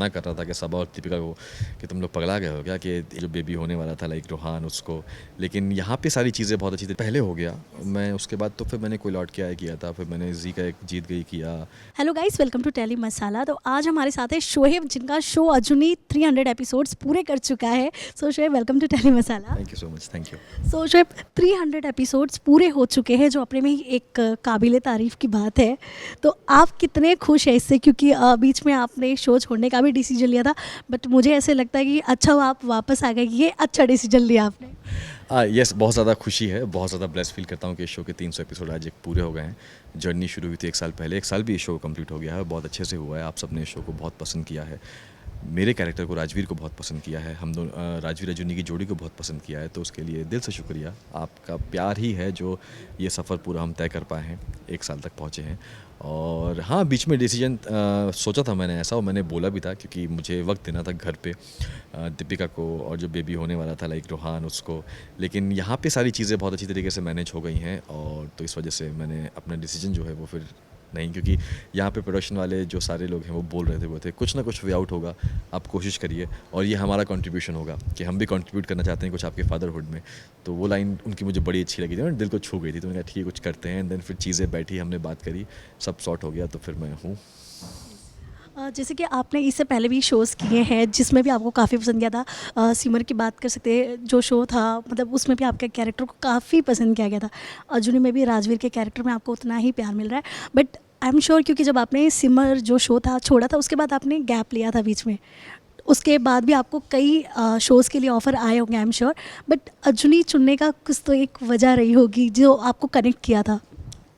मना कर रहा था कि सबा और दीपिका को कि तुम लोग पगला गए हो क्या, कि जो बेबी होने वाला था लाइक रोहान उसको। लेकिन यहाँ पे सारी चीज़ें बहुत अच्छी थी, पहले हो गया। मैं उसके बाद तो फिर मैंने कोई लौट के आया किया था, फिर मैंने जी का एक जीत गई किया। Hello guys, welcome to Tele Masala. तो आज हमारे साथ है शोहेब, जिनका शो अजुनी 300 एपिसोड्स पूरे कर चुका है। So Shoaib, welcome to Tele Masala. Thank you so much, thank you. So Shoaib, 300 episodes पूरे हो चुके हैं, जो अपने में ही एक काबिल तारीफ़ की बात है। तो आप कितने खुश हैं इससे, क्योंकि बीच में आपने शो छोड़ने का भी डिसीजन लिया था, बट मुझे ऐसे लगता है कि अच्छा हुआ आप वापस आ गए, ये अच्छा डिसीजन लिया आपने। यस, बहुत ज़्यादा खुशी है, बहुत ज़्यादा ब्लेस फील करता हूँ कि इस शो के 300 एपिसोड आज एक पूरे हो गए हैं। जर्नी शुरू हुई थी 1 साल पहले, 1 साल भी ये शो कंप्लीट हो गया है, बहुत अच्छे से हुआ है। आप सबने इस शो को बहुत पसंद किया है, मेरे कैरेक्टर को, राजवीर को बहुत पसंद किया है, हम दोनों राजवीर अजुनी की जोड़ी को बहुत पसंद किया है। तो उसके लिए दिल से शुक्रिया। आपका प्यार ही है जो ये सफ़र पूरा हम तय कर पाए हैं, 1 साल तक पहुँचे हैं। और हाँ, बीच में डिसीजन सोचा था मैंने ऐसा, और मैंने बोला भी था, क्योंकि मुझे वक्त देना था घर पे दीपिका को और जो बेबी होने वाला था लाइक रोहान उसको। लेकिन यहाँ पे सारी चीज़ें बहुत अच्छी तरीके से मैनेज हो गई हैं, और तो इस वजह से मैंने अपना डिसीजन जो है वो फिर नहीं, क्योंकि यहाँ पे प्रोडक्शन वाले जो सारे लोग हैं वो बोल रहे थे, वो थे कुछ ना कुछ वे आउट होगा, आप कोशिश करिए, और ये हमारा कंट्रीब्यूशन होगा कि हम भी कंट्रीब्यूट करना चाहते हैं कुछ आपके फादरहुड में। तो वो लाइन उनकी मुझे बड़ी अच्छी लगी थी और दिल को छू गई थी। तो मैंने कहा ठीक है, कुछ करते हैं। एंड देन फिर चीज़ें बैठी, हमने बात करी, सब सॉर्ट हो गया, तो फिर मैं हूँ। जैसे कि आपने इससे पहले भी शोज़ किए हैं जिसमें भी आपको काफ़ी पसंद किया था। सिमर की बात कर सकते हैं, जो शो था मतलब उसमें भी आपके कैरेक्टर को काफ़ी पसंद किया गया था। अजुनी में भी राजवीर के कैरेक्टर में आपको उतना ही प्यार मिल रहा है। बट आई एम श्योर, क्योंकि जब आपने सिमर जो शो था छोड़ा था, उसके बाद आपने गैप लिया था बीच में। उसके बाद भी आपको कई शोज़ के लिए ऑफ़र आए होंगे, आई एम श्योर। बट अजुनी चुनने का कुछ तो एक वजह रही होगी जो आपको कनेक्ट किया था।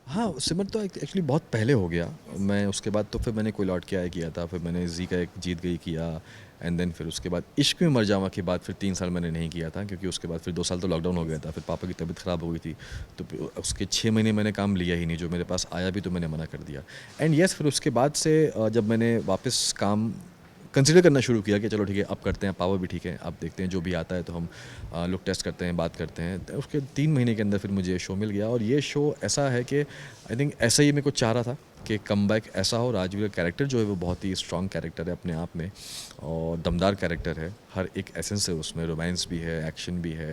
हाँ, सिमर तो एक्चुअली बहुत पहले हो गया। मैं उसके बाद तो फिर मैंने कोई लौट के आया किया था, फिर मैंने जी का एक जीत गई किया। एंड देन फिर उसके बाद इश्क में मर जावा के बाद फिर 3 साल मैंने नहीं किया था, क्योंकि उसके बाद फिर 2 साल तो लॉकडाउन हो गया था, फिर पापा की तबीयत ख़राब हो गई थी। तो उसके 6 महीने मैंने काम लिया ही नहीं, जो मेरे पास आया भी तो मैंने मना कर दिया। एंड येस, फिर उसके बाद से जब मैंने वापस काम कंसिडर करना शुरू किया कि चलो ठीक है, अब करते हैं, पावर भी ठीक है, अब देखते हैं जो भी आता है, तो हम लोग टेस्ट करते हैं, बात करते हैं। तो उसके 3 महीने के अंदर फिर मुझे ये शो मिल गया, और ये शो ऐसा है कि आई थिंक ऐसा ही मेरे को चाह रहा था कि कमबैक ऐसा हो। राजवीर का कैरेक्टर जो है वो बहुत ही स्ट्रॉन्ग कैरेक्टर है अपने आप में, और दमदार कैरेक्टर है, हर एक एसेंस है उसमें, रोमांस भी है, एक्शन भी है,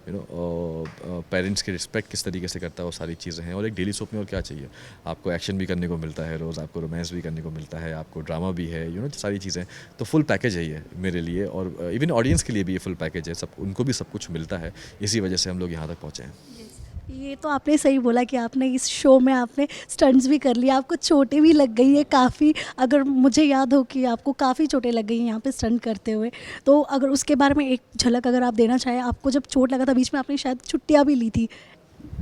यू नो, पेरेंट्स की रिस्पेक्ट किस तरीके से करता है, वो सारी चीज़ें हैं। और एक डेली सोप में और क्या चाहिए, आपको एक्शन भी करने को मिलता है रोज़, आपको रोमांस भी करने को मिलता है, आपको ड्रामा भी है, यू नो, सारी चीज़ें। तो फुल पैकेज है ये मेरे लिए, और इवन ऑडियंस के लिए भी ये फुल पैकेज है, सब उनको भी सब कुछ मिलता है। इसी वजह से हम लोग यहाँ तक पहुँचे हैं। ये तो आपने सही बोला कि आपने इस शो में आपने स्टंट्स भी कर लिया, आपको चोटें भी लग गई है काफ़ी। अगर मुझे याद हो कि आपको काफ़ी चोटें लग गई हैं यहाँ पे स्टंट करते हुए, तो अगर उसके बारे में एक झलक अगर आप देना चाहें, आपको जब चोट लगा था बीच में, आपने शायद छुट्टियाँ भी ली थी।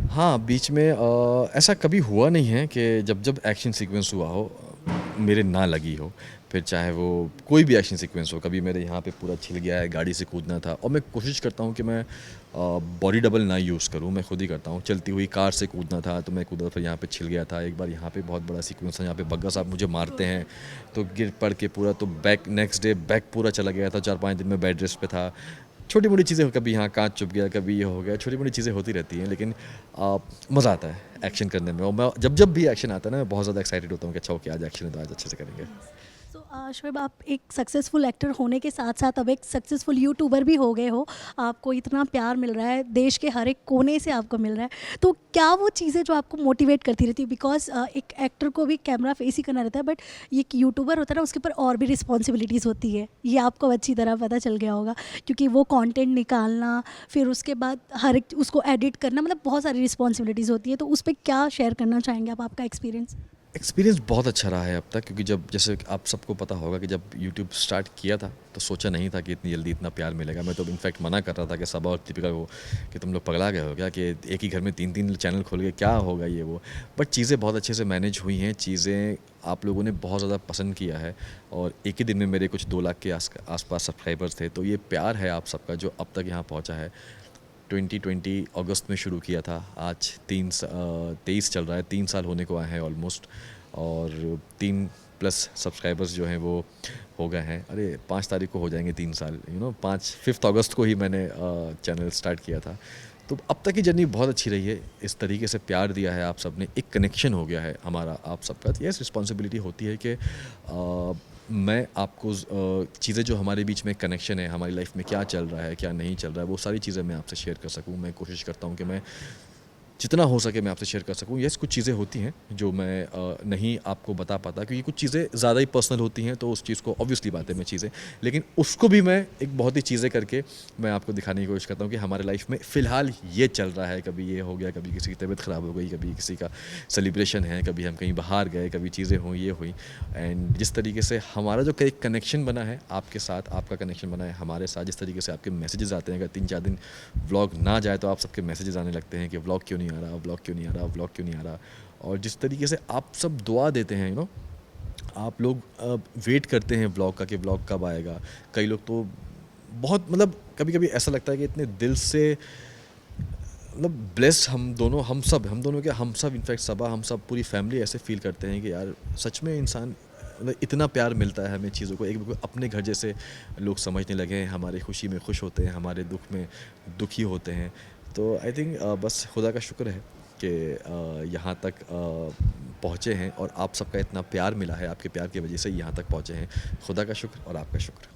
हाँ, बीच में ऐसा कभी हुआ नहीं है कि जब जब एक्शन सीक्वेंस हुआ हो मेरे ना लगी हो। फिर चाहे वो कोई भी एक्शन सीक्वेंस हो, कभी मेरे यहाँ पे पूरा छिल गया है, गाड़ी से कूदना था, और मैं कोशिश करता हूँ कि मैं बॉडी डबल ना यूज़ करूँ, मैं खुद ही करता हूँ। चलती हुई कार से कूदना था तो मैं कूदा, फिर यहाँ पे छिल गया था। एक बार यहाँ पे बहुत बड़ा सीक्वेंस था, यहाँ पे बग्गा साहब मुझे मारते हैं, तो गिर पड़ के पूरा, तो बैक नेक्स्ट डे बैक पूरा चला गया था, 4-5 दिन में बेड रेस्ट पे था। छोटी-मोटी चीज़ें, कभी यहाँ काँच चुभ गया, कभी ये हो गया, छोटी-मोटी चीज़ें होती रहती हैं, लेकिन मज़ा आता है एक्शन करने में, और मैं जब जब भी एक्शन आता है ना, मैं बहुत ज़्यादा एक्साइटेड होता हूँ कि अच्छा ओके, आज एक्शन है तो आज अच्छे से करेंगे। सो शोएब, आप एक सक्सेसफुल एक्टर होने के साथ साथ अब एक सक्सेसफुल यूट्यूबर भी हो गए हो। आपको इतना प्यार मिल रहा है, देश के हर एक कोने से आपको मिल रहा है। तो क्या वो चीज़ें जो आपको मोटिवेट करती रहती है, बिकॉज एक एक्टर को भी कैमरा फेस ही करना रहता है, बट ये एक यूट्यूबर होता है ना, उसके ऊपर और भी रिस्पॉन्सिबिलिटीज़ होती है, ये आपको अच्छी तरह पता चल गया होगा। क्योंकि वो कंटेंट निकालना, फिर उसके बाद हर एक उसको एडिट करना, मतलब बहुत सारी रिस्पॉन्सिबिलिटीज़ होती है। तो उस पर क्या शेयर करना चाहेंगे आप, आपका एक्सपीरियंस? एक्सपीरियंस बहुत अच्छा रहा है अब तक, क्योंकि जब, जैसे कि आप सबको पता होगा कि जब यूट्यूब स्टार्ट किया था तो सोचा नहीं था कि इतनी जल्दी इतना प्यार मिलेगा। मैं तो इनफैक्ट मना कर रहा था कि सबा और दीपिका को कि तुम लोग पगला गए हो क्या, कि एक ही घर में 3-3 चैनल खोल के क्या होगा ये वो। बट चीज़ें बहुत अच्छे से मैनेज हुई हैं, चीज़ें आप लोगों ने बहुत ज़्यादा पसंद किया है, और एक ही दिन में मेरे कुछ 2 लाख के आसपास सब्सक्राइबर्स थे। तो ये प्यार है आप सबका जो अब तक यहाँ पहुँचा है। 2020 अगस्त में शुरू किया था, आज 23 चल रहा है, 3 साल होने को आए हैं ऑलमोस्ट, और 3 प्लस सब्सक्राइबर्स जो हैं वो हो गए हैं। अरे 5 तारीख को हो जाएंगे 3 साल, यू नो, 5 अगस्त को ही मैंने चैनल स्टार्ट किया था। तो अब तक की जर्नी बहुत अच्छी रही है, इस तरीके से प्यार दिया है आप सब ने, एक कनेक्शन हो गया है हमारा आप सबका। यस, रिस्पॉन्सिबिलिटी होती है कि मैं आपको चीज़ें जो हमारे बीच में कनेक्शन है, हमारी लाइफ में क्या चल रहा है, क्या नहीं चल रहा है, वो सारी चीज़ें मैं आपसे शेयर कर सकूँ। मैं कोशिश करता हूँ कि मैं जितना हो सके मैं आपसे शेयर कर सकूँ। यस, कुछ चीज़ें होती हैं जो मैं नहीं आपको बता पाता, क्योंकि कुछ चीज़ें ज़्यादा ही पर्सनल होती हैं, तो उस चीज़ को ऑब्वियसली बात है मैं चीज़ें, लेकिन उसको भी मैं एक बहुत ही चीज़ें करके मैं आपको दिखाने की कोशिश करता हूँ कि हमारे लाइफ में फ़िलहाल ये चल रहा है। कभी ये हो गया, कभी किसी की तबीयत ख़राब हो गई, कभी किसी का सेलिब्रेशन है, कभी हम कहीं बाहर गए, कभी चीज़ें हुई, ये हुई। एंड जिस तरीके से हमारा जो एक कनेक्शन बना है आपके साथ, आपका कनेक्शन बना है हमारे साथ, जिस तरीके से आपके मैसेजेस आते हैं, अगर 3-4 दिन व्लॉग ना जाए तो आप सबके मैसेजेस आने लगते हैं कि व्लॉग क्यों नहीं आ रहा, व्लॉग क्यों नहीं आ रहा, व्लॉग क्यों नहीं आ रहा। और जिस तरीके से आप सब दुआ देते हैं, आप लोग वेट करते हैं व्लॉग का कि व्लॉग कब आएगा। कई लोग तो बहुत, मतलब कभी कभी ऐसा लगता है कि इतने दिल से, मतलब ब्लेस्ड हम दोनों के हम सब इनफैक्ट सबा हम सब पूरी फैमिली ऐसे फील करते हैं कि यार सच में इंसान, मतलब इतना प्यार मिलता है हमें चीज़ों को, एक बिल्कुल अपने घर जैसे लोग समझने लगे हैं। हमारी खुशी में खुश होते हैं, हमारे दुख में दुखी होते हैं। तो आई थिंक बस खुदा का शुक्र है कि यहाँ तक पहुँचे हैं और आप सबका इतना प्यार मिला है, आपके प्यार की वजह से यहाँ तक पहुँचे हैं। खुदा का शुक्र और आपका शुक्र।